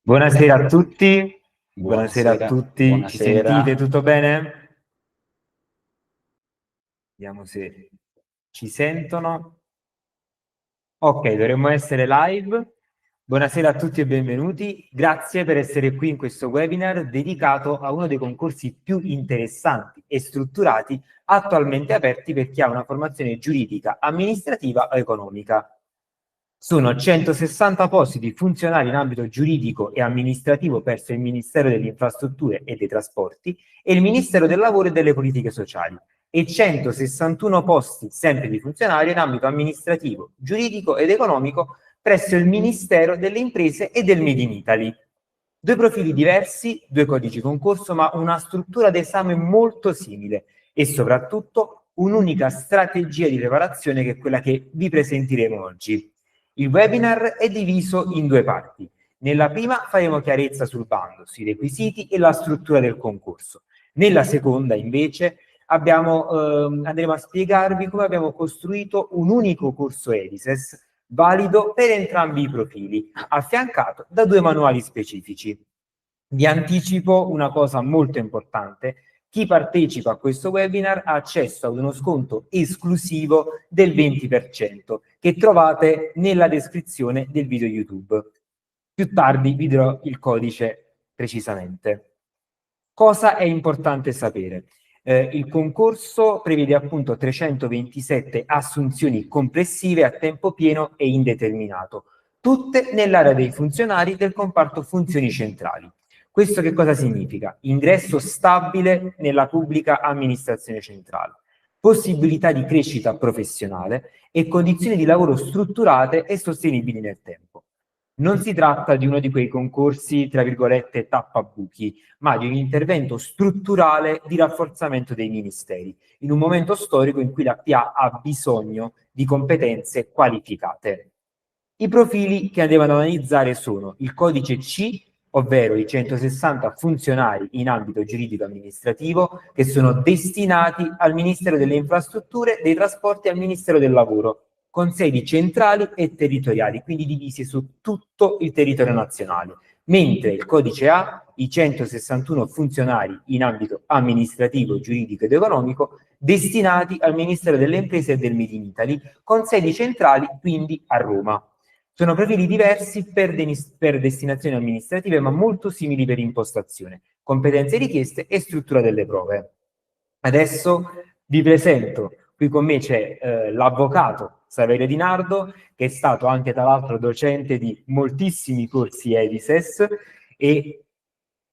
Buonasera a tutti, buonasera a Buonasera, tutti, ci sentite? Tutto bene? Vediamo se ci sentono. Ok, dovremmo essere live. Buonasera a tutti e benvenuti. Grazie per essere qui in questo webinar dedicato a uno dei concorsi più interessanti e strutturati attualmente aperti per chi ha una formazione giuridica, amministrativa o economica. Sono 160 posti di funzionari in ambito giuridico e amministrativo presso il Ministero delle Infrastrutture e dei Trasporti e il Ministero del Lavoro e delle Politiche Sociali e 161 posti sempre di funzionario in ambito amministrativo, giuridico ed economico presso il Ministero delle Imprese e del Made in Italy. Due profili diversi, due codici concorso, ma una struttura d'esame molto simile e soprattutto un'unica strategia di preparazione che è quella che vi presenteremo oggi. Il webinar è diviso in due parti. Nella prima faremo chiarezza sul bando, sui requisiti e la struttura del concorso. Nella seconda, invece, andremo a spiegarvi come abbiamo costruito un unico corso EDISES valido per entrambi i profili, affiancato da due manuali specifici. Vi anticipo una cosa molto importante. Chi partecipa a questo webinar ha accesso ad uno sconto esclusivo del 20% che trovate nella descrizione del video YouTube. Più tardi vi dirò il codice precisamente. Cosa è importante sapere? Il concorso prevede appunto 327 assunzioni complessive a tempo pieno e indeterminato, tutte nell'area dei funzionari del comparto funzioni centrali. Questo che cosa significa? Ingresso stabile nella pubblica amministrazione centrale, possibilità di crescita professionale e condizioni di lavoro strutturate e sostenibili nel tempo. Non si tratta di uno di quei concorsi, tra virgolette, tappabuchi, ma di un intervento strutturale di rafforzamento dei ministeri, in un momento storico in cui la PA ha bisogno di competenze qualificate. I profili che andiamo ad analizzare sono il codice C, ovvero i 160 funzionari in ambito giuridico amministrativo che sono destinati al Ministero delle Infrastrutture, dei Trasporti e al Ministero del Lavoro, con sedi centrali e territoriali, quindi divisi su tutto il territorio nazionale, mentre il codice A, i 161 funzionari in ambito amministrativo, giuridico ed economico, destinati al Ministero delle Imprese e del Made in Italy, con sedi centrali quindi a Roma. Sono profili diversi per destinazioni amministrative, ma molto simili per impostazione, competenze richieste e struttura delle prove. Adesso vi presento, qui con me c'è l'avvocato Saverio Di Nardo, che è stato anche tra l'altro docente di moltissimi corsi EDISES e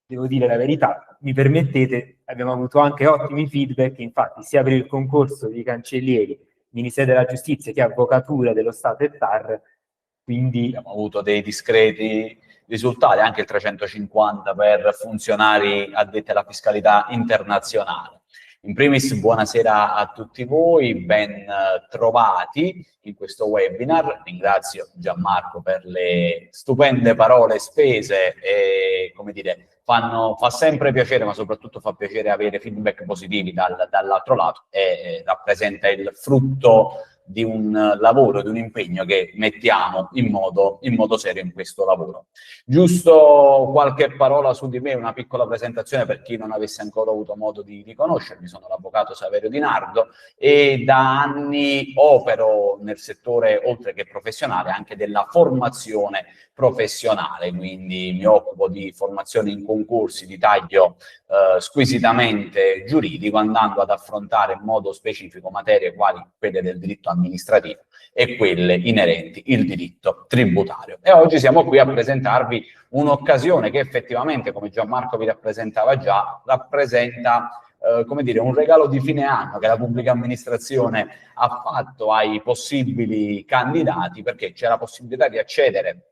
devo dire la verità, mi permettete, abbiamo avuto anche ottimi feedback, infatti sia per il concorso di cancellieri, Ministero della Giustizia che Avvocatura dello Stato e TAR, quindi abbiamo avuto dei discreti risultati, anche il 350 per funzionari addetti alla fiscalità internazionale. In primis, buonasera a tutti voi, ben trovati in questo webinar. Ringrazio Gianmarco per le stupende parole spese e, come dire, fa sempre piacere, ma soprattutto fa piacere avere feedback positivi dall'altro lato e rappresenta il frutto di un lavoro, di un impegno che mettiamo in modo serio in questo lavoro. Giusto qualche parola su di me, una piccola presentazione per chi non avesse ancora avuto modo di conoscermi. Sono l'avvocato Saverio Di Nardo e da anni opero nel settore, oltre che professionale, anche della formazione professionale, quindi mi occupo di formazione in concorsi di taglio squisitamente giuridico, andando ad affrontare in modo specifico materie quali quelle del diritto amministrativo e quelle inerenti il diritto tributario. E oggi siamo qui a presentarvi un'occasione che effettivamente, come Gianmarco vi rappresentava già, rappresenta come dire, un regalo di fine anno che la pubblica amministrazione ha fatto ai possibili candidati, perché c'è la possibilità di accedere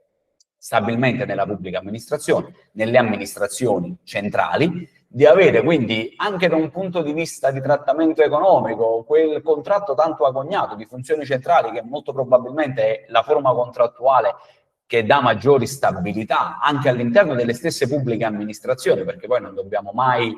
stabilmente nella pubblica amministrazione, nelle amministrazioni centrali, di avere quindi anche da un punto di vista di trattamento economico quel contratto tanto agognato di funzioni centrali che molto probabilmente è la forma contrattuale che dà maggiori stabilità anche all'interno delle stesse pubbliche amministrazioni, perché poi non dobbiamo mai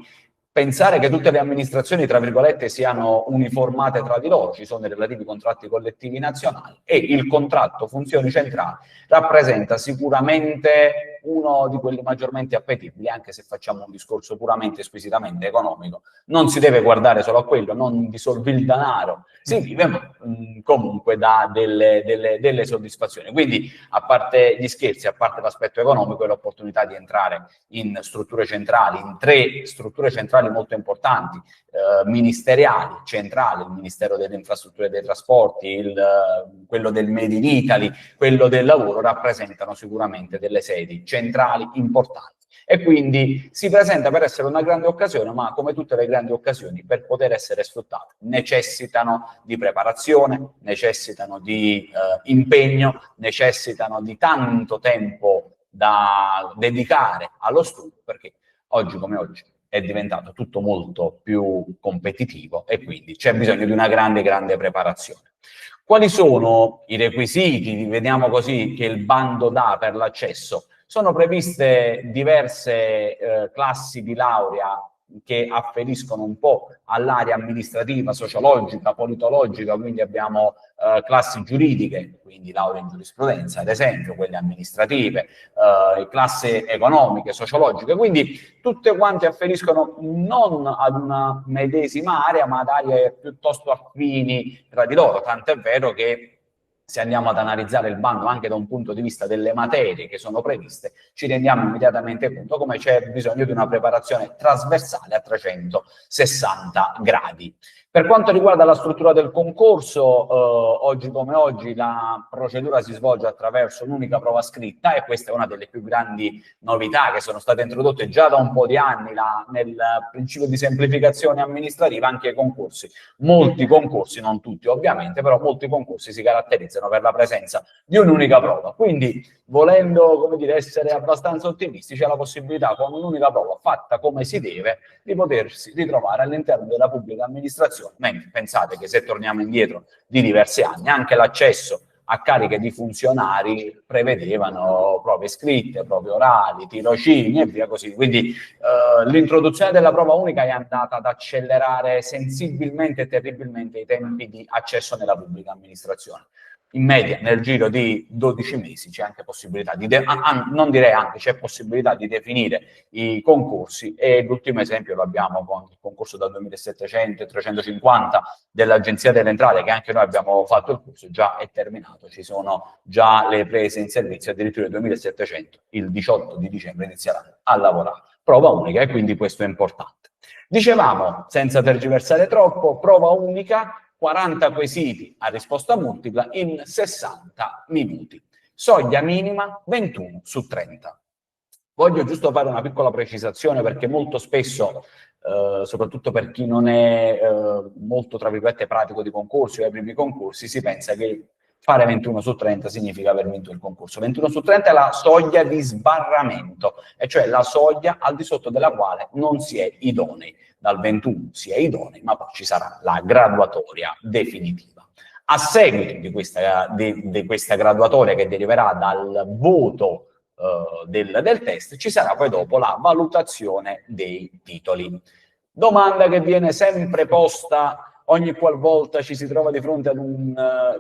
pensare che tutte le amministrazioni, tra virgolette, siano uniformate tra di loro, ci sono i relativi contratti collettivi nazionali e il contratto funzioni centrali rappresenta sicuramente uno di quelli maggiormente appetibili, anche se facciamo un discorso puramente squisitamente economico. Non si deve guardare solo a quello, non di soldi il denaro, si vive, ma comunque dà delle soddisfazioni. Quindi, a parte gli scherzi, a parte l'aspetto economico e l'opportunità di entrare in strutture centrali, in 3 strutture centrali molto importanti, ministeriali, centrali, il Ministero delle Infrastrutture e dei Trasporti, quello del Made in Italy, quello del lavoro, rappresentano sicuramente delle sedi centrali importanti. E quindi si presenta per essere una grande occasione, ma come tutte le grandi occasioni, per poter essere sfruttate, necessitano di preparazione, necessitano di impegno, necessitano di tanto tempo da dedicare allo studio, perché oggi come oggi è diventato tutto molto più competitivo e quindi c'è bisogno di una grande preparazione. Quali sono i requisiti, vediamo così, che il bando dà per l'accesso? Sono previste diverse classi di laurea che afferiscono un po' all'area amministrativa, sociologica, politologica, quindi abbiamo classi giuridiche, quindi laurea in giurisprudenza, ad esempio, quelle amministrative, classi economiche, sociologiche, quindi tutte quante afferiscono non ad una medesima area, ma ad aree piuttosto affini tra di loro, tant'è vero che se andiamo ad analizzare il bando anche da un punto di vista delle materie che sono previste, ci rendiamo immediatamente conto come c'è bisogno di una preparazione trasversale a 360 gradi. Per quanto riguarda la struttura del concorso, oggi come oggi la procedura si svolge attraverso un'unica prova scritta e questa è una delle più grandi novità che sono state introdotte già da un po' di anni nel principio di semplificazione amministrativa anche ai concorsi. Molti concorsi, non tutti ovviamente, però molti concorsi si caratterizzano per la presenza di un'unica prova. Quindi, volendo, come dire, essere abbastanza ottimistici, c'è la possibilità con un'unica prova fatta come si deve di potersi ritrovare all'interno della pubblica amministrazione. Mentre pensate che se torniamo indietro di diversi anni, anche l'accesso a cariche di funzionari prevedevano prove scritte, prove orali, tirocini e via così. Quindi l'introduzione della prova unica è andata ad accelerare sensibilmente e terribilmente i tempi di accesso nella pubblica amministrazione. In media, nel giro di 12 mesi c'è anche possibilità di, non direi anche, c'è possibilità di definire i concorsi e l'ultimo esempio lo abbiamo con il concorso da 2700 e 350 dell'Agenzia delle Entrate, che anche noi abbiamo fatto il corso, già è terminato, ci sono già le prese in servizio, addirittura il 2700, il 18 di dicembre inizieranno a lavorare. Prova unica e quindi questo è importante. Dicevamo, senza tergiversare troppo, prova unica, 40 quesiti a risposta multipla in 60 minuti. Soglia minima 21 su 30. Voglio giusto fare una piccola precisazione perché molto spesso, soprattutto per chi non è molto, tra virgolette, pratico di concorsi o ai primi concorsi, si pensa che fare 21 su 30 significa aver vinto il concorso. 21 su 30 è la soglia di sbarramento, e cioè la soglia al di sotto della quale non si è idonei. Dal 21 si è idonei, ma poi ci sarà la graduatoria definitiva. A seguito di questa graduatoria che deriverà dal voto del test, ci sarà poi dopo la valutazione dei titoli. Domanda che viene sempre posta ogni qualvolta ci si trova di fronte ad un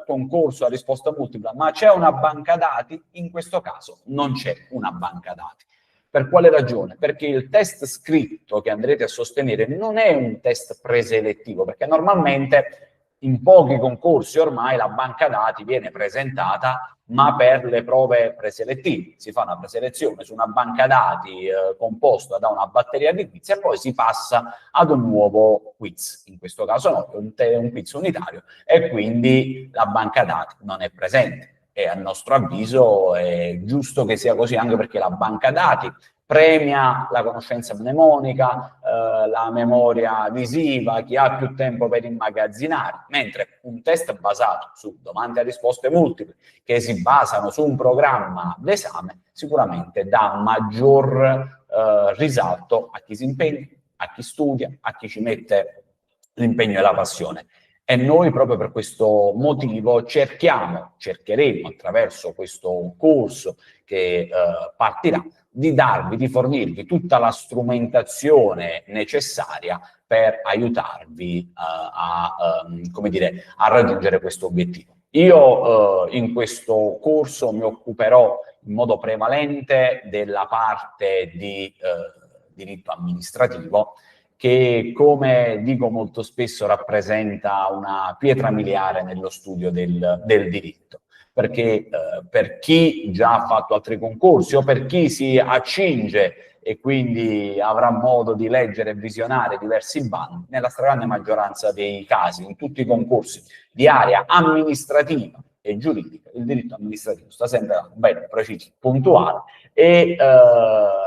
concorso a risposta multipla, ma c'è una banca dati? In questo caso non c'è una banca dati. Per quale ragione? Perché il test scritto che andrete a sostenere non è un test preselettivo, perché normalmente in pochi concorsi ormai la banca dati viene presentata ma per le prove preselettive. Si fa una preselezione su una banca dati composta da una batteria di quiz e poi si passa ad un nuovo quiz. In questo caso no, un quiz unitario e quindi la banca dati non è presente. E a nostro avviso è giusto che sia così, anche perché la banca dati premia la conoscenza mnemonica, la memoria visiva, chi ha più tempo per immagazzinare, mentre un test basato su domande a risposte multiple, che si basano su un programma d'esame, sicuramente dà maggior risalto a chi si impegna, a chi studia, a chi ci mette l'impegno e la passione. E noi proprio per questo motivo cercheremo attraverso questo corso che partirà di fornirvi tutta la strumentazione necessaria per aiutarvi come dire, a raggiungere questo obiettivo. Io in questo corso mi occuperò in modo prevalente della parte di diritto amministrativo, che, come dico molto spesso, rappresenta una pietra miliare nello studio del diritto. Perché per chi già ha fatto altri concorsi o per chi si accinge e quindi avrà modo di leggere e visionare diversi bandi, nella stragrande maggioranza dei casi, in tutti i concorsi di area amministrativa e giuridica, il diritto amministrativo sta sempre bello, preciso, puntuale e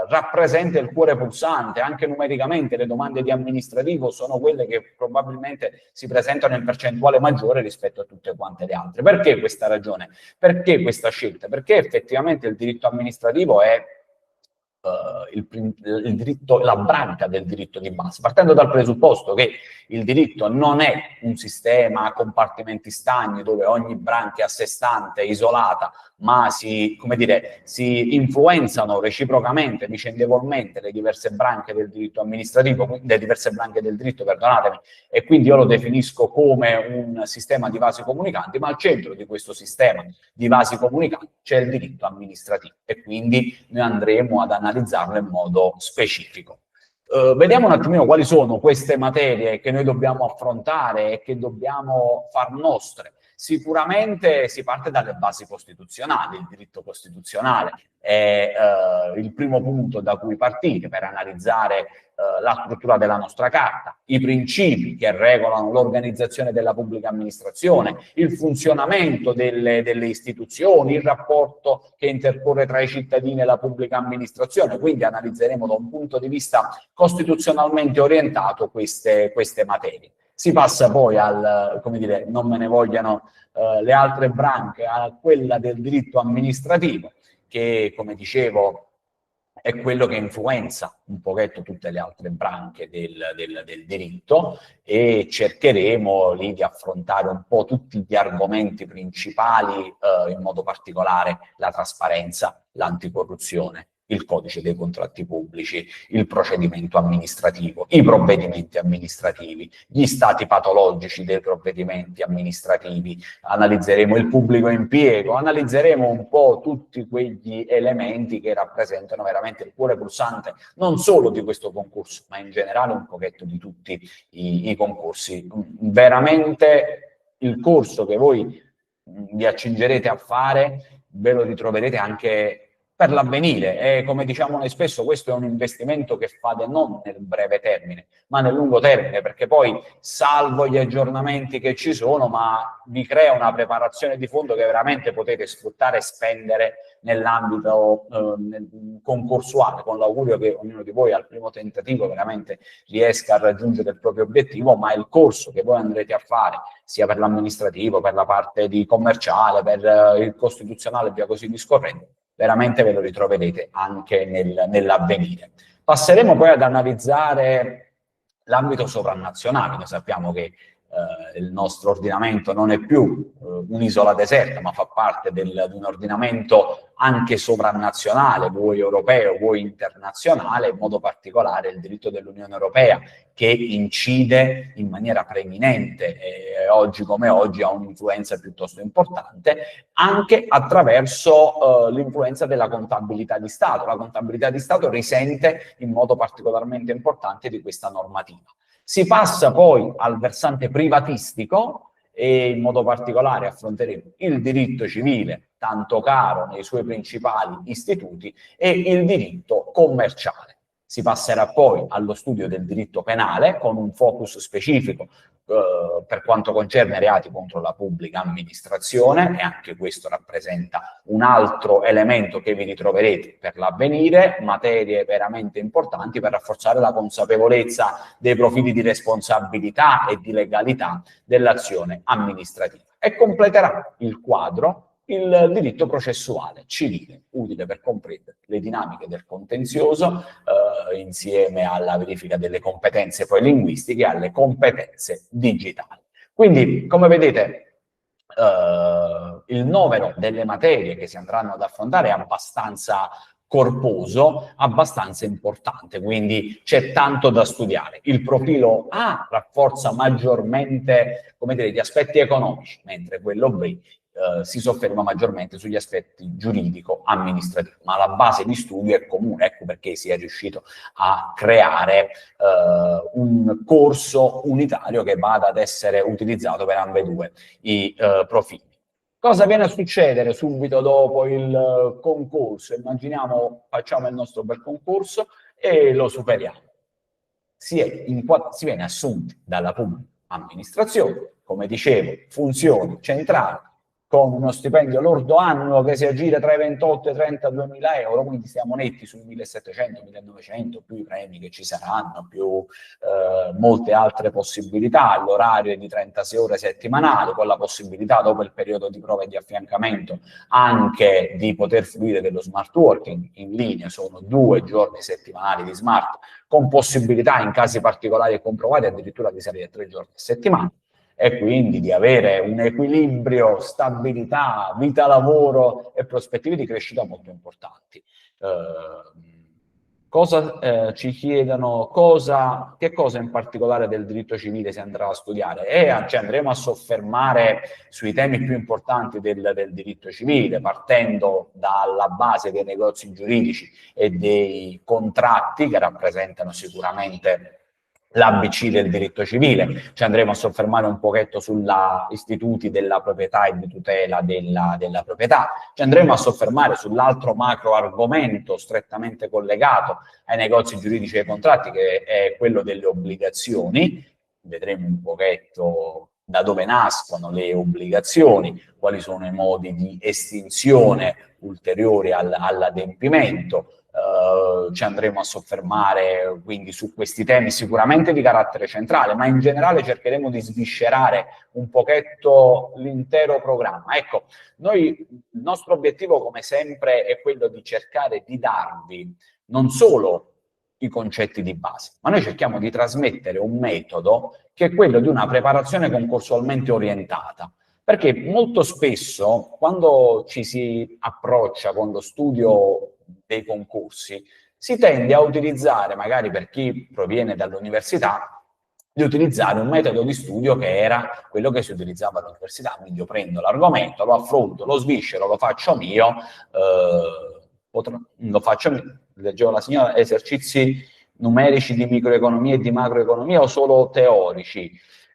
rappresenta il cuore pulsante. Anche numericamente le domande di amministrativo sono quelle che probabilmente si presentano in percentuale maggiore rispetto a tutte quante le altre. Perché questa ragione? Perché questa scelta? Perché effettivamente il diritto amministrativo è il diritto, la branca del diritto di base, partendo dal presupposto che il diritto non è un sistema a compartimenti stagni dove ogni branca è a sé stante, isolata, ma come dire, si influenzano reciprocamente, vicendevolmente le diverse branche del diritto amministrativo, le diverse branche del diritto, perdonatemi, e quindi io lo definisco come un sistema di vasi comunicanti, ma al centro di questo sistema di vasi comunicanti c'è il diritto amministrativo e quindi noi andremo ad analizzarlo in modo specifico. Vediamo un attimino quali sono queste materie che noi dobbiamo affrontare e che dobbiamo far nostre. Sicuramente si parte dalle basi costituzionali, il diritto costituzionale è il primo punto da cui partire per analizzare la struttura della nostra Carta, i principi che regolano l'organizzazione della pubblica amministrazione, il funzionamento delle istituzioni, il rapporto che intercorre tra i cittadini e la pubblica amministrazione. Quindi analizzeremo da un punto di vista costituzionalmente orientato queste materie. Si passa poi come dire, non me ne vogliano le altre branche, a quella del diritto amministrativo, che, come dicevo, è quello che influenza un pochetto tutte le altre branche del diritto, e cercheremo lì di affrontare un po' tutti gli argomenti principali, in modo particolare la trasparenza, l'anticorruzione, il codice dei contratti pubblici, il procedimento amministrativo, i provvedimenti amministrativi, gli stati patologici dei provvedimenti amministrativi, analizzeremo il pubblico impiego, analizzeremo un po' tutti quegli elementi che rappresentano veramente il cuore pulsante non solo di questo concorso, ma in generale un pochetto di tutti i concorsi. Veramente il corso che voi vi accingerete a fare ve lo ritroverete anche per l'avvenire, e come diciamo noi spesso questo è un investimento che fate non nel breve termine ma nel lungo termine, perché poi salvo gli aggiornamenti che ci sono, ma vi crea una preparazione di fondo che veramente potete sfruttare e spendere nell'ambito concorsuale, con l'augurio che ognuno di voi al primo tentativo veramente riesca a raggiungere il proprio obiettivo. Ma il corso che voi andrete a fare, sia per l'amministrativo, per la parte di commerciale, per il costituzionale e via così discorrendo, veramente ve lo ritroverete anche nell'avvenire. Passeremo poi ad analizzare l'ambito sovranazionale. Noi sappiamo che il nostro ordinamento non è più un'isola deserta, ma fa parte di un ordinamento anche sovranazionale, vuoi europeo, vuoi internazionale, in modo particolare il diritto dell'Unione Europea, che incide in maniera preeminente e oggi come oggi ha un'influenza piuttosto importante, anche attraverso l'influenza della contabilità di Stato. La contabilità di Stato risente in modo particolarmente importante di questa normativa. Si passa poi al versante privatistico e in modo particolare affronteremo il diritto civile, tanto caro nei suoi principali istituti, e il diritto commerciale. Si passerà poi allo studio del diritto penale con un focus specifico per quanto concerne reati contro la pubblica amministrazione, e anche questo rappresenta un altro elemento che vi ritroverete per l'avvenire, materie veramente importanti per rafforzare la consapevolezza dei profili di responsabilità e di legalità dell'azione amministrativa. E completerà il quadro il diritto processuale civile, utile per comprendere le dinamiche del contenzioso, insieme alla verifica delle competenze poi linguistiche e alle competenze digitali. Quindi, come vedete, il novero delle materie che si andranno ad affrontare è abbastanza corposo, abbastanza importante, quindi c'è tanto da studiare. Il profilo A rafforza maggiormente, come dire, gli aspetti economici, mentre quello B si sofferma maggiormente sugli aspetti giuridico-amministrativi, ma la base di studio è comune, ecco perché si è riuscito a creare un corso unitario che vada ad essere utilizzato per ambedue i profili. Cosa viene a succedere subito dopo il concorso? Immaginiamo, facciamo il nostro bel concorso e lo superiamo. Si viene assunti dalla pubblica amministrazione, come dicevo, funzioni centrali, con uno stipendio lordo annuo che si aggira tra i 28 e i 32 mila euro, quindi siamo netti sui 1700-1900, più i premi che ci saranno, più molte altre possibilità. L'orario è di 36 ore settimanali, con la possibilità, dopo il periodo di prova e di affiancamento, anche di poter fruire dello smart working in linea. Sono 2 giorni settimanali di smart, con possibilità in casi particolari e comprovati addirittura di salire a 3 giorni a settimana, e quindi di avere un equilibrio, stabilità, vita-lavoro e prospettive di crescita molto importanti. Cosa ci chiedono? Che cosa in particolare del diritto civile si andrà a studiare? Ci andremo a soffermare sui temi più importanti del diritto civile, partendo dalla base dei negozi giuridici e dei contratti, che rappresentano sicuramente l'ABC del diritto civile. Ci andremo a soffermare un pochetto sugli istituti della proprietà e di tutela della proprietà. Ci andremo a soffermare sull'altro macro argomento strettamente collegato ai negozi giuridici e ai contratti, che è quello delle obbligazioni. Vedremo un pochetto da dove nascono le obbligazioni, quali sono i modi di estinzione ulteriori all'adempimento. Ci andremo a soffermare quindi su questi temi sicuramente di carattere centrale, ma in generale cercheremo di sviscerare un pochetto l'intero programma. Ecco, il nostro obiettivo, come sempre, è quello di cercare di darvi non solo i concetti di base, ma noi cerchiamo di trasmettere un metodo che è quello di una preparazione concorsualmente orientata. Perché molto spesso, quando ci si approccia con lo studio dei concorsi, si tende a utilizzare, magari per chi proviene dall'università, di utilizzare un metodo di studio che era quello che si utilizzava all'università. Quindi io prendo l'argomento, lo affronto, lo sviscero, lo faccio mio, leggevo la signora, esercizi numerici di microeconomia e di macroeconomia o solo teorici?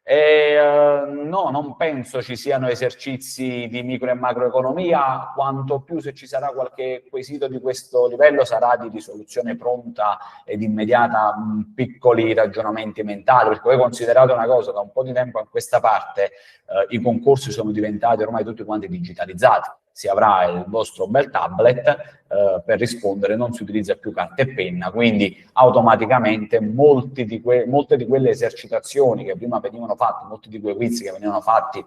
No, non penso ci siano esercizi di micro e macroeconomia, quanto più, se ci sarà qualche quesito di questo livello, sarà di risoluzione pronta ed immediata, piccoli ragionamenti mentali, perché voi considerate una cosa: da un po' di tempo a questa parte i concorsi sono diventati ormai tutti quanti digitalizzati. Si avrà il vostro bel tablet, per rispondere non si utilizza più carta e penna, quindi automaticamente molte di quelle esercitazioni che prima venivano fatte, molti di quei quiz che venivano fatti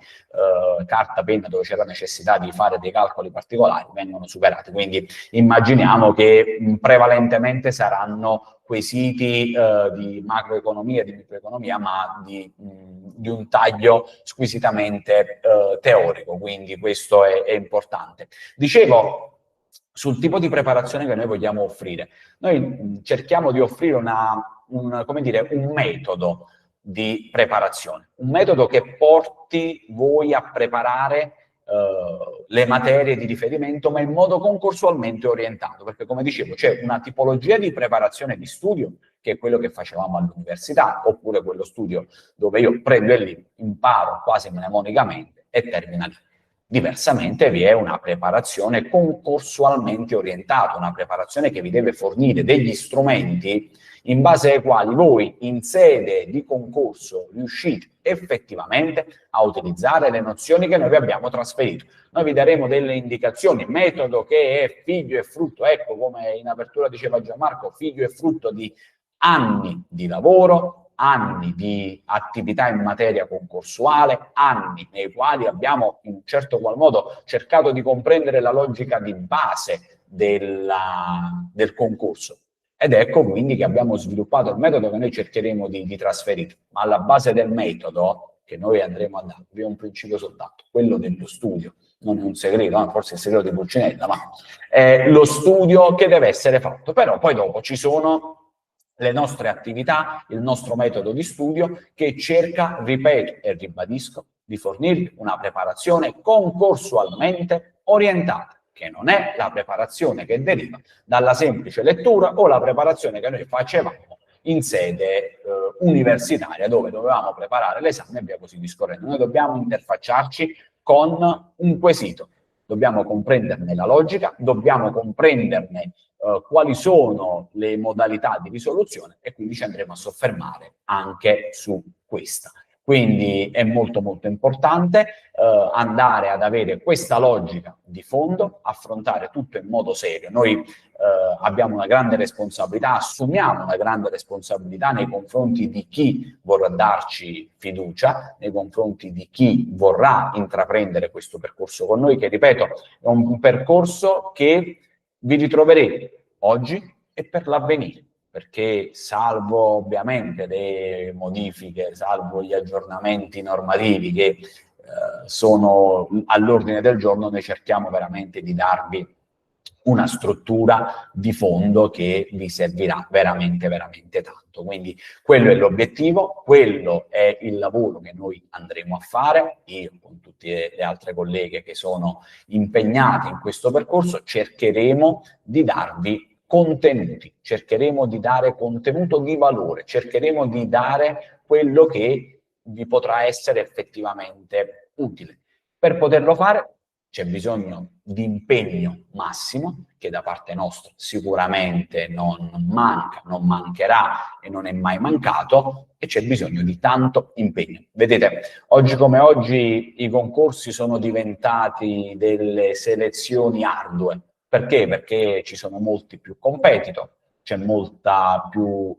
carta, penna, dove c'era necessità di fare dei calcoli particolari, vengono superati. Quindi immaginiamo che prevalentemente saranno quesiti di macroeconomia, di microeconomia, ma di un taglio squisitamente teorico, quindi questo è importante. Dicevo, sul tipo di preparazione che noi vogliamo offrire. Noi cerchiamo di offrire un metodo di preparazione, un metodo che porti voi a preparare le materie di riferimento, ma in modo concorsualmente orientato, perché, come dicevo, c'è una tipologia di preparazione di studio, che è quello che facevamo all'università, oppure quello studio dove io prendo e lì imparo quasi mnemonicamente e termina lì. Diversamente vi è una preparazione concorsualmente orientata, una preparazione che vi deve fornire degli strumenti in base ai quali voi in sede di concorso riuscite effettivamente a utilizzare le nozioni che noi vi abbiamo trasferito. Noi vi daremo delle indicazioni, metodo che è figlio e frutto, ecco, come in apertura diceva Gianmarco, figlio e frutto di anni di lavoro, anni di attività in materia concorsuale, anni nei quali abbiamo in un certo qual modo cercato di comprendere la logica di base del concorso. Ed ecco quindi che abbiamo sviluppato il metodo che noi cercheremo di trasferire. Ma alla base del metodo, che noi andremo a darvi è un principio soltanto, quello dello studio. Non è un segreto, no? Forse è il segreto di Pulcinella, ma è lo studio che deve essere fatto. Però poi dopo ci sono le nostre attività, il nostro metodo di studio che cerca, ripeto e ribadisco, di fornirvi una preparazione concorsualmente orientata, che non è la preparazione che deriva dalla semplice lettura o la preparazione che noi facevamo in sede universitaria, dove dovevamo preparare l'esame e via così discorrendo. Noi dobbiamo interfacciarci con un quesito, dobbiamo comprenderne la logica, dobbiamo comprenderne quali sono le modalità di risoluzione e quindi ci andremo a soffermare anche su questa. Quindi è molto molto importante andare ad avere questa logica di fondo, affrontare tutto in modo serio. Noi abbiamo una grande responsabilità, assumiamo una grande responsabilità nei confronti di chi vorrà darci fiducia, nei confronti di chi vorrà intraprendere questo percorso con noi, che ripeto è un percorso che vi ritroverete oggi e per l'avvenire, perché salvo ovviamente le modifiche, salvo gli aggiornamenti normativi che sono all'ordine del giorno, noi cerchiamo veramente di darvi una struttura di fondo che vi servirà veramente, veramente tanto. Quindi quello è l'obiettivo, quello è il lavoro che noi andremo a fare, io con tutte le altre colleghe che sono impegnate in questo percorso, cercheremo di darvi contenuti, cercheremo di dare contenuto di valore, cercheremo di dare quello che vi potrà essere effettivamente utile. Per poterlo fare c'è bisogno di impegno massimo, che da parte nostra sicuramente non manca, non mancherà e non è mai mancato, e c'è bisogno di tanto impegno. Vedete, oggi come oggi i concorsi sono diventati delle selezioni ardue. Perché? Perché ci sono molti più competitor, c'è molta più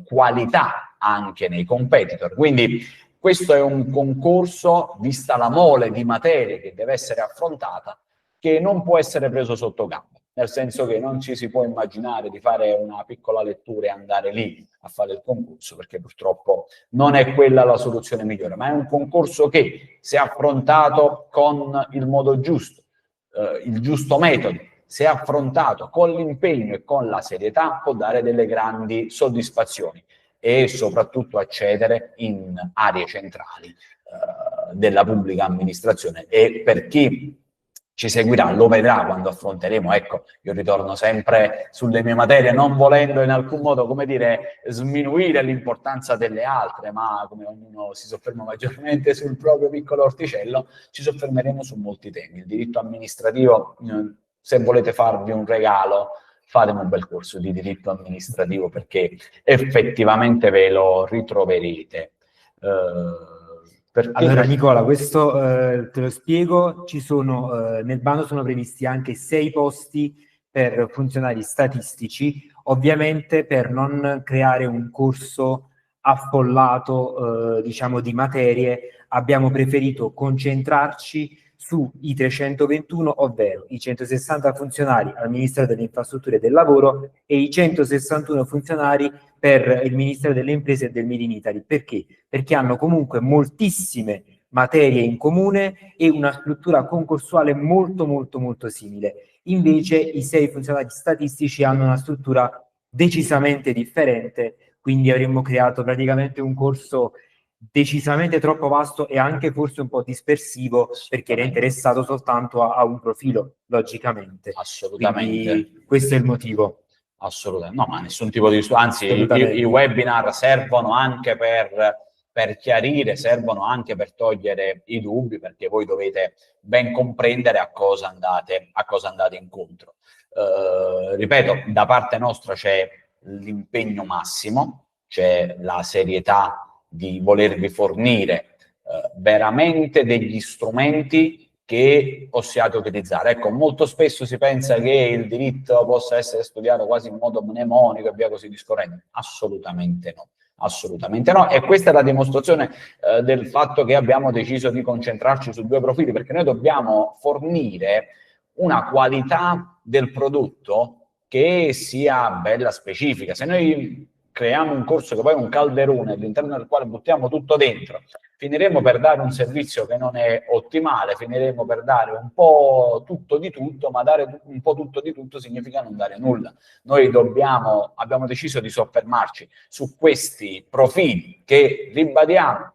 qualità anche nei competitor, quindi questo è un concorso, vista la mole di materie che deve essere affrontata, che non può essere preso sotto gamba, nel senso che non ci si può immaginare di fare una piccola lettura e andare lì a fare il concorso, perché purtroppo non è quella la soluzione migliore, ma è un concorso che, se affrontato con il modo giusto, il giusto metodo, se affrontato con l'impegno e con la serietà, può dare delle grandi soddisfazioni e soprattutto accedere in aree centrali della pubblica amministrazione. E per chi ci seguirà lo vedrà quando affronteremo, ecco, io ritorno sempre sulle mie materie, non volendo in alcun modo, come dire, sminuire l'importanza delle altre, ma come ognuno si sofferma maggiormente sul proprio piccolo orticello, ci soffermeremo su molti temi. Il diritto amministrativo, se volete farvi un regalo, fatemi un bel corso di diritto amministrativo, perché effettivamente ve lo ritroverete. Allora Nicola, questo te lo spiego, ci sono, nel bando sono previsti anche 6 posti per funzionari statistici, ovviamente per non creare un corso affollato diciamo di materie abbiamo preferito concentrarci sui 321, ovvero i 160 funzionari al Ministero delle Infrastrutture e del Lavoro e i 161 funzionari per il Ministero delle Imprese e del Made in Italy. Perché? Perché hanno comunque moltissime materie in comune e una struttura concorsuale molto molto molto simile. Invece i 6 funzionari statistici hanno una struttura decisamente differente, quindi avremmo creato praticamente un corso decisamente troppo vasto e anche forse un po' dispersivo, perché era interessato soltanto a un profilo, logicamente. Assolutamente. Quindi questo è il motivo. Assolutamente, no, ma nessun tipo di... Anzi, i webinar servono anche per chiarire, servono anche per togliere i dubbi, perché voi dovete ben comprendere a cosa andate incontro. Ripeto, da parte nostra c'è l'impegno massimo, c'è la serietà di volervi fornire veramente degli strumenti che possiate utilizzare. Ecco, molto spesso si pensa che il diritto possa essere studiato quasi in modo mnemonico e via così discorrendo. Assolutamente no. Assolutamente no, e questa è la dimostrazione del fatto che abbiamo deciso di concentrarci su 2 profili, perché noi dobbiamo fornire una qualità del prodotto che sia bella specifica. Se noi creiamo un corso che poi è un calderone all'interno del quale buttiamo tutto dentro, finiremo per dare un servizio che non è ottimale, finiremo per dare un po' tutto di tutto, ma dare un po' tutto di tutto significa non dare nulla. Noi abbiamo deciso di soffermarci su questi profili che, ribadiamo,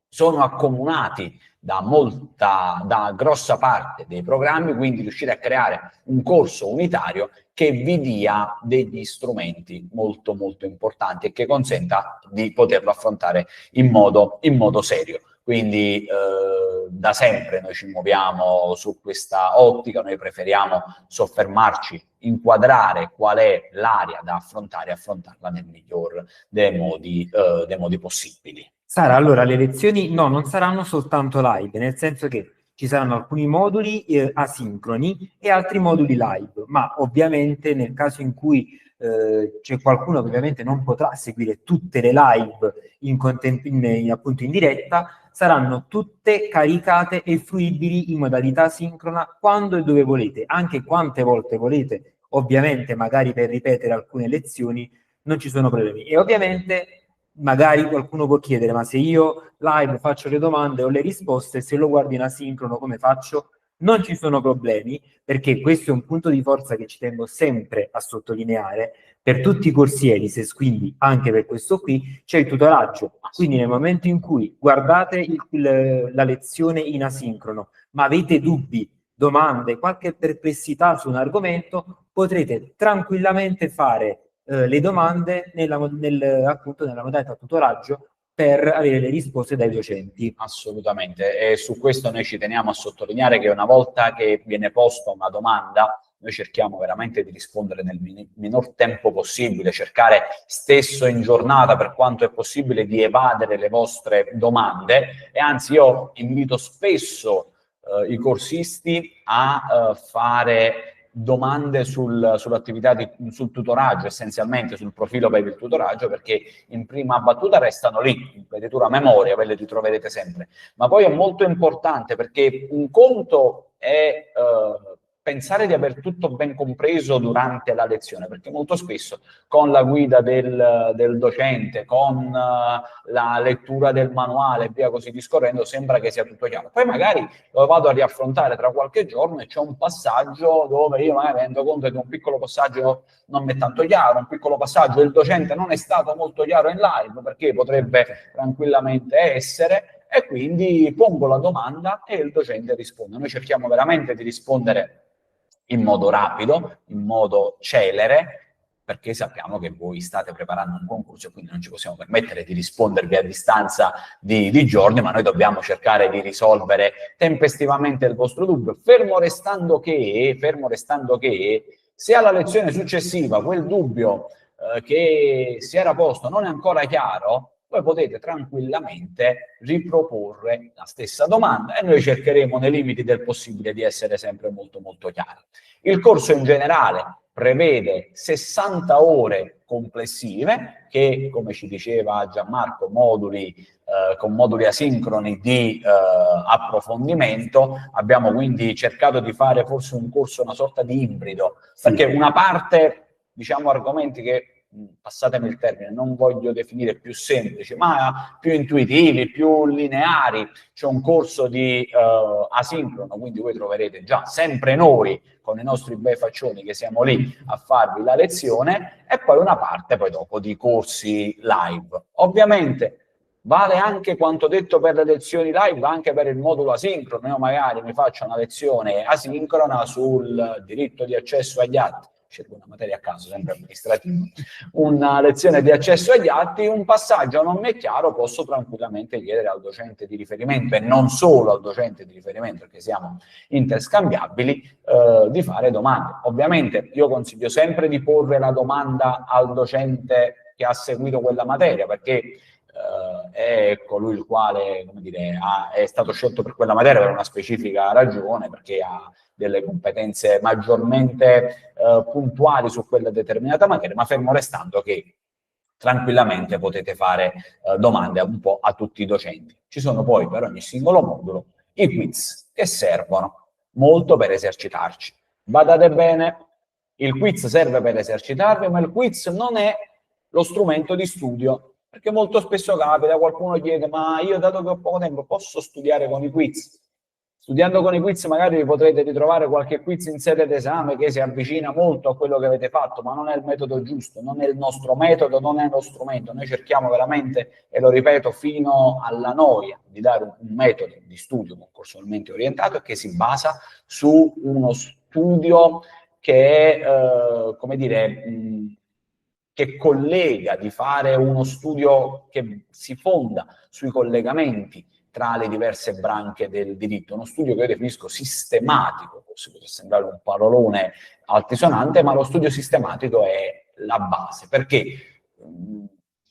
sono accomunati da grossa parte dei programmi, quindi riuscire a creare un corso unitario che vi dia degli strumenti molto molto importanti e che consenta di poterlo affrontare in modo serio. Quindi da sempre noi ci muoviamo su questa ottica, noi preferiamo soffermarci, inquadrare qual è l'area da affrontare e affrontarla nel miglior dei modi possibili. Sara, allora le lezioni non saranno soltanto live, nel senso che ci saranno alcuni moduli asincroni e altri moduli live, ma ovviamente nel caso in cui c'è qualcuno che ovviamente non potrà seguire tutte le live appunto in diretta, saranno tutte caricate e fruibili in modalità sincrona quando e dove volete, anche quante volte volete, ovviamente magari per ripetere alcune lezioni non ci sono problemi. E ovviamente magari qualcuno può chiedere, ma se io live faccio le domande o le risposte, se lo guardo in asincrono come faccio? Non ci sono problemi, perché questo è un punto di forza che ci tengo sempre a sottolineare. Per tutti i corsi ELISES, quindi anche per questo qui, c'è il tutoraggio. Quindi nel momento in cui guardate la lezione in asincrono, ma avete dubbi, domande, qualche perplessità su un argomento, potrete tranquillamente fare le domande appunto nella modalità tutoraggio per avere le risposte dai docenti. Assolutamente, e su questo noi ci teniamo a sottolineare che una volta che viene posta una domanda, noi cerchiamo veramente di rispondere nel minor tempo possibile, cercare stesso in giornata, per quanto è possibile, di evadere le vostre domande, e anzi io invito spesso i corsisti a fare domande sull'attività sul tutoraggio, essenzialmente sul profilo per il tutoraggio, perché in prima battuta restano lì, in petitura memoria, ve le ritroverete sempre, ma poi è molto importante perché un conto è pensare di aver tutto ben compreso durante la lezione, perché molto spesso con la guida del docente, con la lettura del manuale e via così discorrendo, sembra che sia tutto chiaro. Poi magari lo vado a riaffrontare tra qualche giorno e c'è un passaggio dove io magari mi rendo conto che un piccolo passaggio non mi è tanto chiaro, un piccolo passaggio del docente non è stato molto chiaro in live, perché potrebbe tranquillamente essere, e quindi pongo la domanda e il docente risponde. Noi cerchiamo veramente di rispondere in modo rapido, in modo celere, perché sappiamo che voi state preparando un concorso e quindi non ci possiamo permettere di rispondervi a distanza di giorni, ma noi dobbiamo cercare di risolvere tempestivamente il vostro dubbio, fermo restando che se alla lezione successiva quel dubbio che si era posto non è ancora chiaro, voi potete tranquillamente riproporre la stessa domanda e noi cercheremo nei limiti del possibile di essere sempre molto molto chiari. Il corso in generale prevede 60 ore complessive che, come ci diceva Gianmarco, con moduli asincroni di approfondimento. Abbiamo quindi cercato di fare forse un corso, una sorta di ibrido, perché una parte, diciamo, argomenti che, passatemi il termine, non voglio definire più semplici, ma più intuitivi, più lineari. C'è un corso di asincrono, quindi voi troverete già sempre noi con i nostri bei faccioni che siamo lì a farvi la lezione, e poi una parte poi dopo di corsi live. Ovviamente vale anche quanto detto per le lezioni live, anche per il modulo asincrono. Io magari mi faccio una lezione asincrona sul diritto di accesso agli atti, scelgo una materia a caso, sempre amministrativo, una lezione di accesso agli atti, un passaggio non mi è chiaro, posso tranquillamente chiedere al docente di riferimento, e non solo al docente di riferimento, perché siamo interscambiabili, di fare domande. Ovviamente io consiglio sempre di porre la domanda al docente che ha seguito quella materia, perché è colui il quale, come dire, è stato scelto per quella materia per una specifica ragione, perché ha delle competenze maggiormente puntuali su quella determinata materia, ma fermo restando che tranquillamente potete fare domande un po' a tutti i docenti. Ci sono poi per ogni singolo modulo i quiz che servono molto per esercitarci. Badate bene, il quiz serve per esercitarvi, ma il quiz non è lo strumento di studio, perché molto spesso capita, qualcuno chiede, ma io dato che ho poco tempo posso studiare con i quiz? Studiando con i quiz magari vi potrete ritrovare qualche quiz in sede d'esame che si avvicina molto a quello che avete fatto, ma non è il metodo giusto, non è il nostro metodo, non è lo strumento. Noi cerchiamo veramente, e lo ripeto fino alla noia, di dare un metodo di studio concorsualmente orientato e che si basa su uno studio che è, come dire, che collega, di fare uno studio che si fonda sui collegamenti tra le diverse branche del diritto, uno studio che io definisco sistematico, forse può sembrare un parolone altisonante, ma lo studio sistematico è la base, perché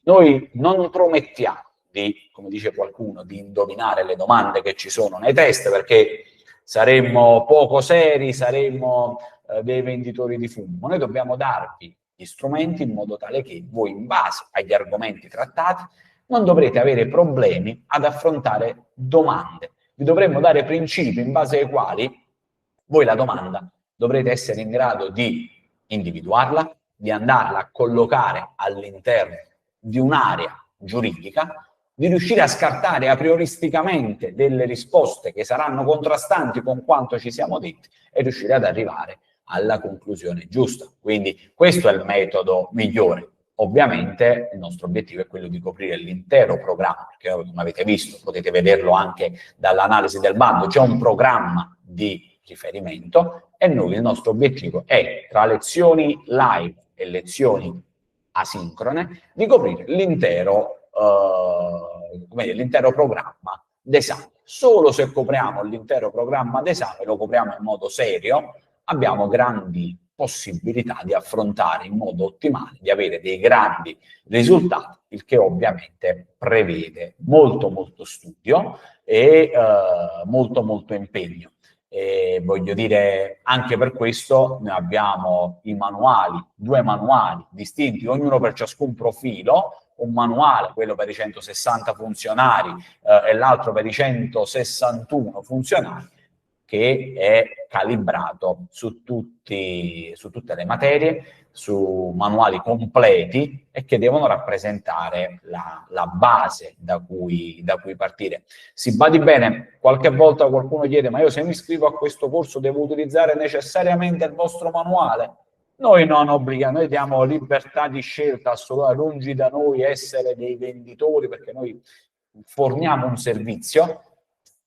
noi non promettiamo di, come dice qualcuno, di indovinare le domande che ci sono nei test, perché saremmo poco seri, saremmo dei venditori di fumo. Noi dobbiamo darvi gli strumenti in modo tale che voi, in base agli argomenti trattati, non dovrete avere problemi ad affrontare domande. Vi dovremmo dare principi in base ai quali voi la domanda dovrete essere in grado di individuarla, di andarla a collocare all'interno di un'area giuridica, di riuscire a scartare a prioristicamente delle risposte che saranno contrastanti con quanto ci siamo detti e riuscire ad arrivare alla conclusione giusta. Quindi questo è il metodo migliore. Ovviamente il nostro obiettivo è quello di coprire l'intero programma, perché come avete visto, potete vederlo anche dall'analisi del bando, c'è un programma di riferimento e noi il nostro obiettivo è, tra lezioni live e lezioni asincrone, di coprire l'intero programma d'esame. Solo se copriamo l'intero programma d'esame, lo copriamo in modo serio, abbiamo grandi possibilità di affrontare in modo ottimale, di avere dei grandi risultati, il che ovviamente prevede molto studio e molto impegno. E voglio dire, anche per questo noi abbiamo i manuali, 2 manuali distinti, ognuno per ciascun profilo, un manuale, quello per i 160 funzionari e l'altro per i 161 funzionari, che è calibrato su tutte le materie, su manuali completi e che devono rappresentare la base da cui partire. Si badi bene, qualche volta qualcuno chiede, ma io se mi iscrivo a questo corso devo utilizzare necessariamente il vostro manuale? Noi non obblighiamo, noi diamo libertà di scelta assoluta, lungi da noi essere dei venditori, perché noi forniamo un servizio.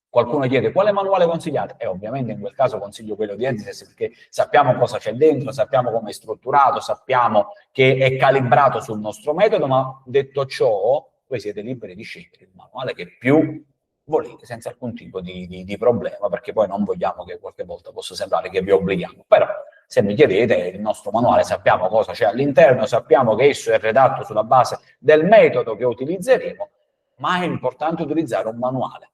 Qualcuno chiede quale manuale consigliate? E ovviamente in quel caso consiglio quello di Enzes, perché sappiamo cosa c'è dentro, sappiamo come è strutturato, sappiamo che è calibrato sul nostro metodo, ma detto ciò, voi siete liberi di scegliere il manuale che più volete, senza alcun tipo di problema, perché poi non vogliamo che qualche volta possa sembrare che vi obblighiamo. Però se mi chiedete il nostro manuale, sappiamo cosa c'è all'interno, sappiamo che esso è redatto sulla base del metodo che utilizzeremo, ma è importante utilizzare un manuale.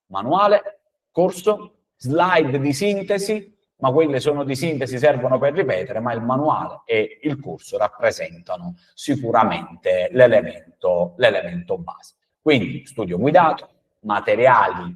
Manuale, corso, slide di sintesi, ma quelle sono di sintesi, servono per ripetere, ma il manuale e il corso rappresentano sicuramente l'elemento base. Quindi studio guidato, materiali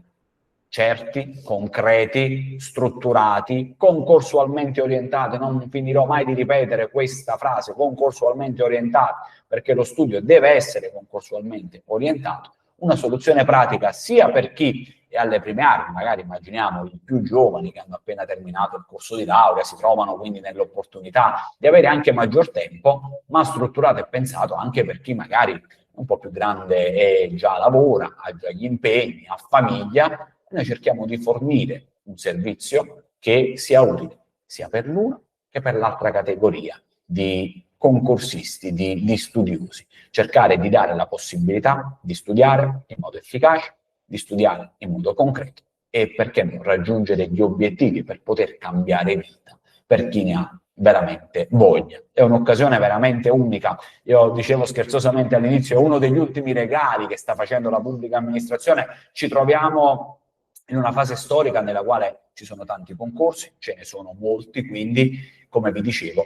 certi, concreti, strutturati, concorsualmente orientati, non finirò mai di ripetere questa frase, concorsualmente orientati, perché lo studio deve essere concorsualmente orientato, una soluzione pratica sia per chi è alle prime armi, magari immaginiamo i più giovani che hanno appena terminato il corso di laurea, si trovano quindi nell'opportunità di avere anche maggior tempo, ma strutturato e pensato anche per chi magari un po' più grande e già lavora, ha già gli impegni, ha famiglia. Noi cerchiamo di fornire un servizio che sia utile sia per l'una che per l'altra categoria di concorsisti, di studiosi. Cercare di dare la possibilità di studiare in modo efficace, di studiare in modo concreto e, perché no, raggiungere gli obiettivi per poter cambiare vita per chi ne ha veramente voglia. È un'occasione veramente unica. Io dicevo scherzosamente all'inizio, è uno degli ultimi regali che sta facendo la pubblica amministrazione. Ci troviamo in una fase storica nella quale ci sono tanti concorsi, ce ne sono molti, quindi, come vi dicevo,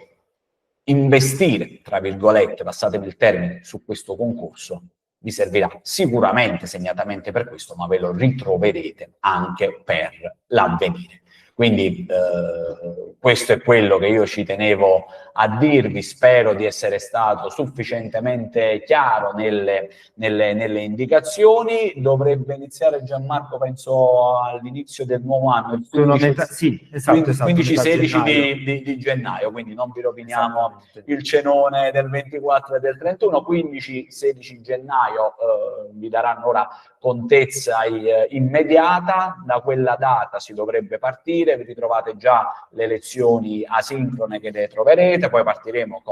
investire, tra virgolette, passatemi il termine, su questo concorso vi servirà sicuramente, segnatamente per questo, ma ve lo ritroverete anche per l'avvenire. Quindi questo è quello che io ci tenevo a dirvi, spero di essere stato sufficientemente chiaro nelle indicazioni. Dovrebbe iniziare Gianmarco, penso, all'inizio del nuovo anno, il 15, sì, esatto, 15-16 gennaio. di gennaio, quindi non vi roviniamo il cenone del 24 e del 31, 15-16 gennaio vi daranno ora contezza immediata. Da quella data si dovrebbe partire, vi ritrovate già le lezioni asincrone che le troverete, poi partiremo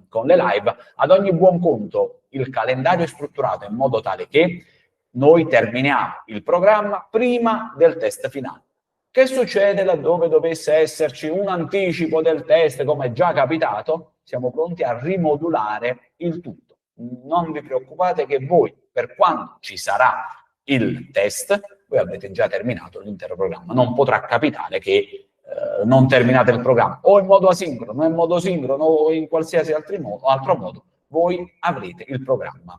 con le live. Ad ogni buon conto il calendario è strutturato in modo tale che noi terminiamo il programma prima del test finale. Che succede laddove dovesse esserci un anticipo del test, come è già capitato? Siamo pronti a rimodulare il tutto. Non vi preoccupate che voi, per quando ci sarà il test, voi avete già terminato l'intero programma. Non potrà capitare che non terminate il programma o in modo asincrono, o in modo sincrono, o in qualsiasi altro modo, voi avrete il programma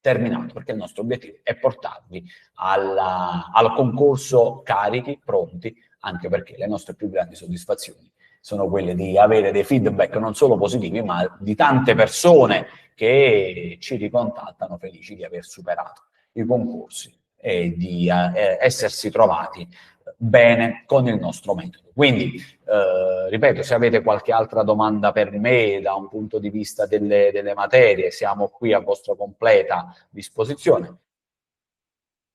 terminato, perché il nostro obiettivo è portarvi al concorso carichi, pronti, anche perché le nostre più grandi soddisfazioni sono quelle di avere dei feedback non solo positivi, ma di tante persone che ci ricontattano felici di aver superato i concorsi e di essersi trovati bene con il nostro metodo. Quindi, ripeto, se avete qualche altra domanda per me da un punto di vista delle materie, siamo qui a vostra completa disposizione.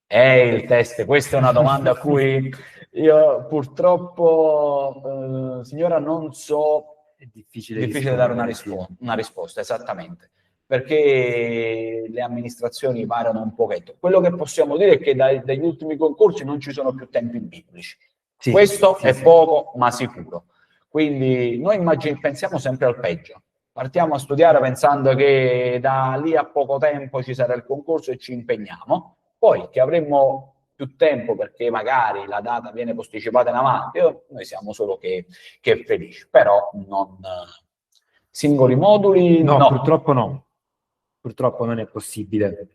Il test, questa è una domanda a cui io purtroppo, signora, non so, è difficile dare una risposta, esattamente, perché le amministrazioni variano un pochetto. Quello che possiamo dire è che dagli ultimi concorsi non ci sono più tempi biblici. Sì, questo è poco ma sicuro. Quindi noi pensiamo sempre al peggio. Partiamo a studiare pensando che da lì a poco tempo ci sarà il concorso e ci impegniamo. Poi che avremmo più tempo perché magari la data viene posticipata in avanti, noi siamo solo che felici. Però non singoli moduli no. Purtroppo no. Purtroppo non è possibile.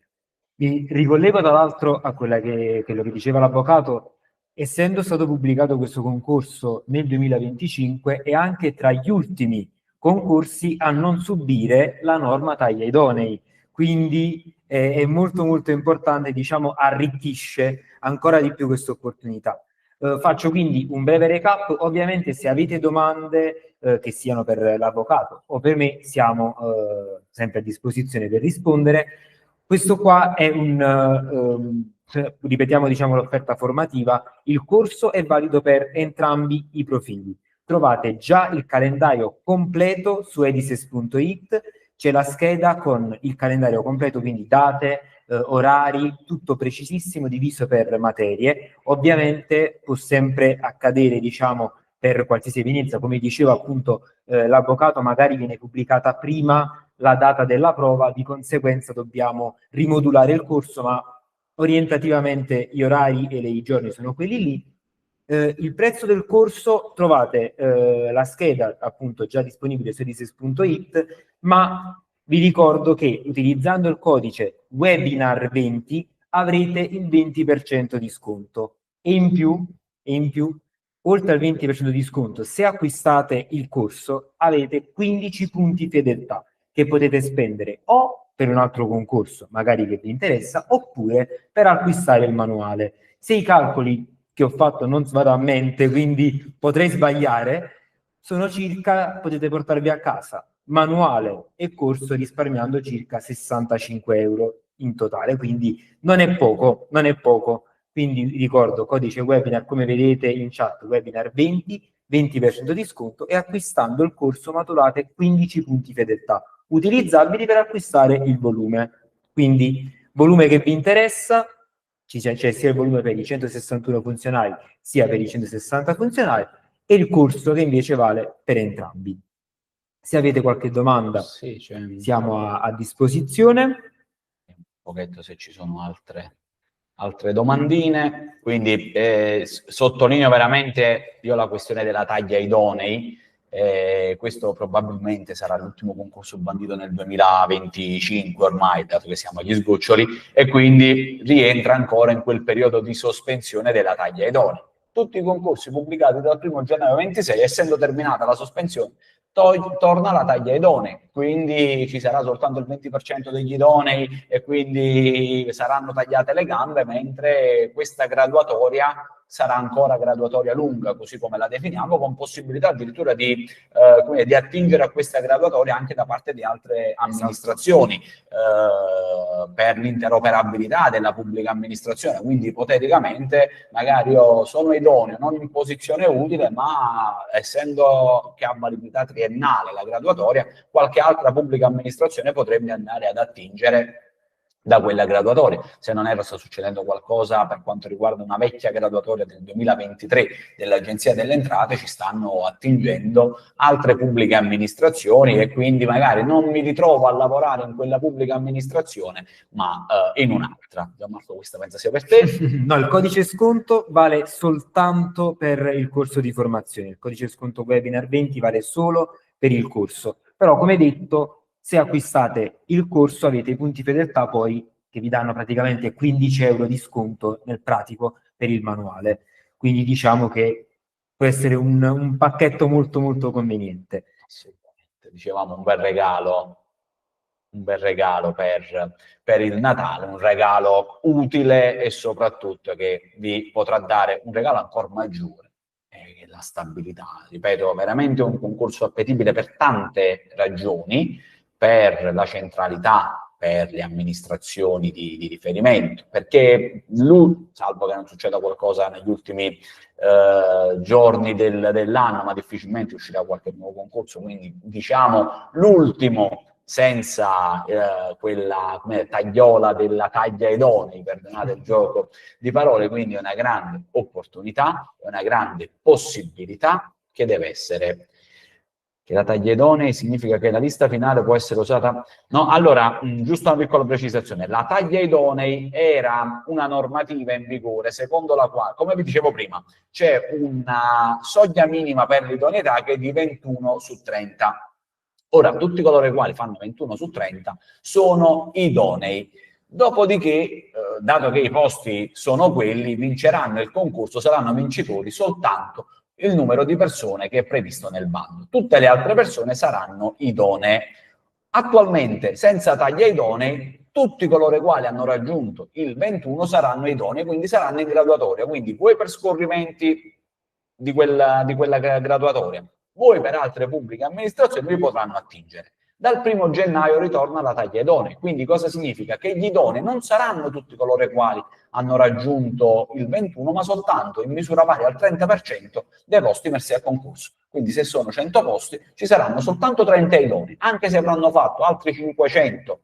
Mi ricollego tra l'altro a quello che diceva l'avvocato. Essendo stato pubblicato questo concorso nel 2025, è anche tra gli ultimi concorsi a non subire la norma taglia idonei, quindi è molto molto importante, diciamo, arricchisce ancora di più questa opportunità. Faccio quindi un breve recap. Ovviamente se avete domande che siano per l'avvocato o per me, siamo sempre a disposizione per rispondere. Questo qua è ripetiamo, diciamo, l'offerta formativa. Il corso è valido per entrambi i profili. Trovate già il calendario completo su edises.it, c'è la scheda con il calendario completo, quindi date, orari, tutto precisissimo, diviso per materie. Ovviamente può sempre accadere, diciamo, per qualsiasi evenienza, come diceva appunto l'avvocato, magari viene pubblicata prima la data della prova, di conseguenza dobbiamo rimodulare il corso, ma orientativamente gli orari e i giorni sono quelli lì. Il prezzo del corso, trovate la scheda appunto già disponibile su edises.it, ma vi ricordo che utilizzando il codice webinar20 avrete il 20% di sconto e in più, oltre al 20% di sconto, se acquistate il corso avete 15 punti fedeltà che potete spendere o per un altro concorso, magari che vi interessa, oppure per acquistare il manuale. Se i calcoli che ho fatto non vado a mente, quindi potrei sbagliare, sono circa, potete portarvi a casa manuale e corso risparmiando circa 65 euro in totale, quindi non è poco, non è poco. Quindi ricordo, codice webinar, come vedete in chat, webinar 20% di sconto, e acquistando il corso maturate 15 punti fedeltà, utilizzabili per acquistare il volume. Quindi volume che vi interessa, c'è sia il volume per i 161 funzionali sia per i 160 funzionali, e il corso che invece vale per entrambi. Se avete qualche domanda, sì, siamo a disposizione. Un pochetto se ci sono altre domandine. Quindi sottolineo veramente io la questione della taglia idonei. Questo probabilmente sarà l'ultimo concorso bandito nel 2025 ormai, dato che siamo agli sgoccioli, e quindi rientra ancora in quel periodo di sospensione della taglia idonei. tutti i concorsi pubblicati dal 1 gennaio 26, essendo terminata la sospensione, torna la taglia idonei, quindi ci sarà soltanto il 20% degli idonei e quindi saranno tagliate le gambe, mentre questa graduatoria sarà ancora graduatoria lunga, così come la definiamo, con possibilità addirittura di attingere a questa graduatoria anche da parte di altre amministrazioni, per l'interoperabilità della pubblica amministrazione. Quindi ipoteticamente magari io sono idoneo, non in posizione utile, ma essendo che ha validità triennale la graduatoria, qualche altra pubblica amministrazione potrebbe andare ad attingere da quella graduatoria. Se non erro, sta succedendo qualcosa per quanto riguarda una vecchia graduatoria del 2023 dell'Agenzia delle Entrate, ci stanno attingendo altre pubbliche amministrazioni e quindi magari non mi ritrovo a lavorare in quella pubblica amministrazione, ma in un'altra. Gianmarco, questa pensa sia per te? No, il codice sconto vale soltanto per il corso di formazione. Il codice sconto webinar 20 vale solo per il corso. Però, come detto, se acquistate il corso avete i punti fedeltà poi che vi danno praticamente 15 euro di sconto nel pratico per il manuale. Quindi diciamo che può essere un pacchetto molto molto conveniente. Assolutamente. Dicevamo un bel regalo per il Natale, un regalo utile e soprattutto che vi potrà dare un regalo ancora maggiore, la stabilità. Ripeto, veramente un concorso appetibile per tante ragioni, per la centralità, per le amministrazioni di riferimento, perché salvo che non succeda qualcosa negli ultimi giorni dell'anno, ma difficilmente uscirà qualche nuovo concorso, quindi diciamo l'ultimo senza quella tagliola della taglia idonei, perdonate il gioco di parole, quindi è una grande opportunità, è una grande possibilità che deve essere. Che la taglia idonei significa che la lista finale può essere usata. No, allora, giusto una piccola precisazione: la taglia idonei era una normativa in vigore secondo la quale, come vi dicevo prima, c'è una soglia minima per l'idoneità che è di 21 su 30. Ora, tutti coloro i quali fanno 21 su 30 sono idonei. Dopodiché, dato che i posti sono quelli, vinceranno il concorso, saranno vincitori soltanto il numero di persone che è previsto nel bando. Tutte le altre persone saranno idonee. Attualmente, senza taglia idonei, tutti coloro i quali hanno raggiunto il 21 saranno idonei, quindi saranno in graduatoria. Quindi voi per scorrimenti di quella graduatoria, voi per altre pubbliche amministrazioni vi potranno attingere. Dal 1 gennaio ritorna la taglia idonei. Quindi cosa significa? Che gli idonei non saranno tutti coloro i quali hanno raggiunto il 21, ma soltanto in misura pari al 30% dei posti messi a concorso. Quindi se sono 100 posti, ci saranno soltanto 30 idonei, anche se avranno fatto altri 500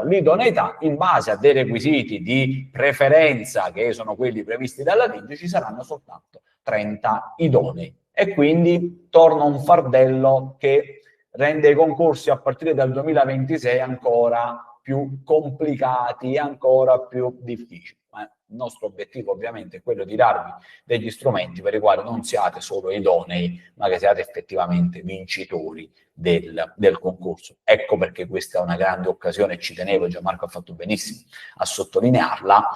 l'idoneità, in base a dei requisiti di preferenza che sono quelli previsti dalla legge, ci saranno soltanto 30 idonei. E quindi torna un fardello che rende i concorsi a partire dal 2026 ancora più complicati, ancora più difficili. Ma il nostro obiettivo ovviamente è quello di darvi degli strumenti per i quali non siate solo idonei, ma che siate effettivamente vincitori del concorso. Ecco perché questa è una grande occasione e ci tenevo, Gianmarco ha fatto benissimo a sottolinearla,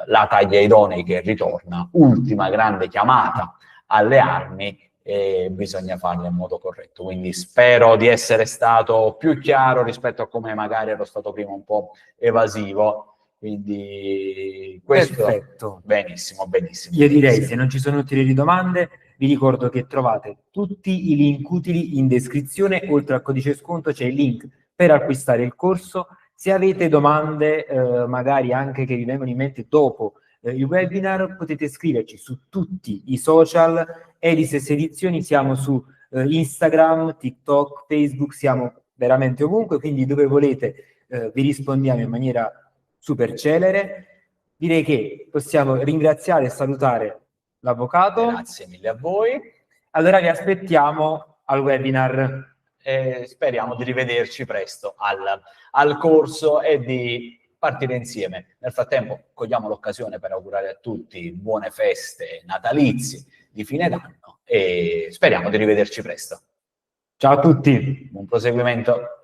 la taglia idonei che ritorna, ultima grande chiamata alle armi, e bisogna farlo in modo corretto. Quindi spero di essere stato più chiaro rispetto a come magari ero stato prima un po' evasivo. Quindi questo Perfetto. Benissimo. Io direi, se non ci sono ulteriori domande, vi ricordo che trovate tutti i link utili in descrizione. Oltre al codice sconto c'è il link per acquistare il corso. Se avete domande, magari anche che vi vengono in mente dopo il webinar, potete scriverci su tutti i social. Elis Edizioni, siamo su Instagram, TikTok, Facebook, siamo veramente ovunque, quindi dove volete vi rispondiamo in maniera super celere. Direi che possiamo ringraziare e salutare l'avvocato. Grazie mille a voi. Allora vi aspettiamo al webinar. Speriamo di rivederci presto al corso e di partire insieme. Nel frattempo cogliamo l'occasione per augurare a tutti buone feste natalizie di fine d'anno e speriamo di rivederci presto. Ciao a tutti. Buon proseguimento.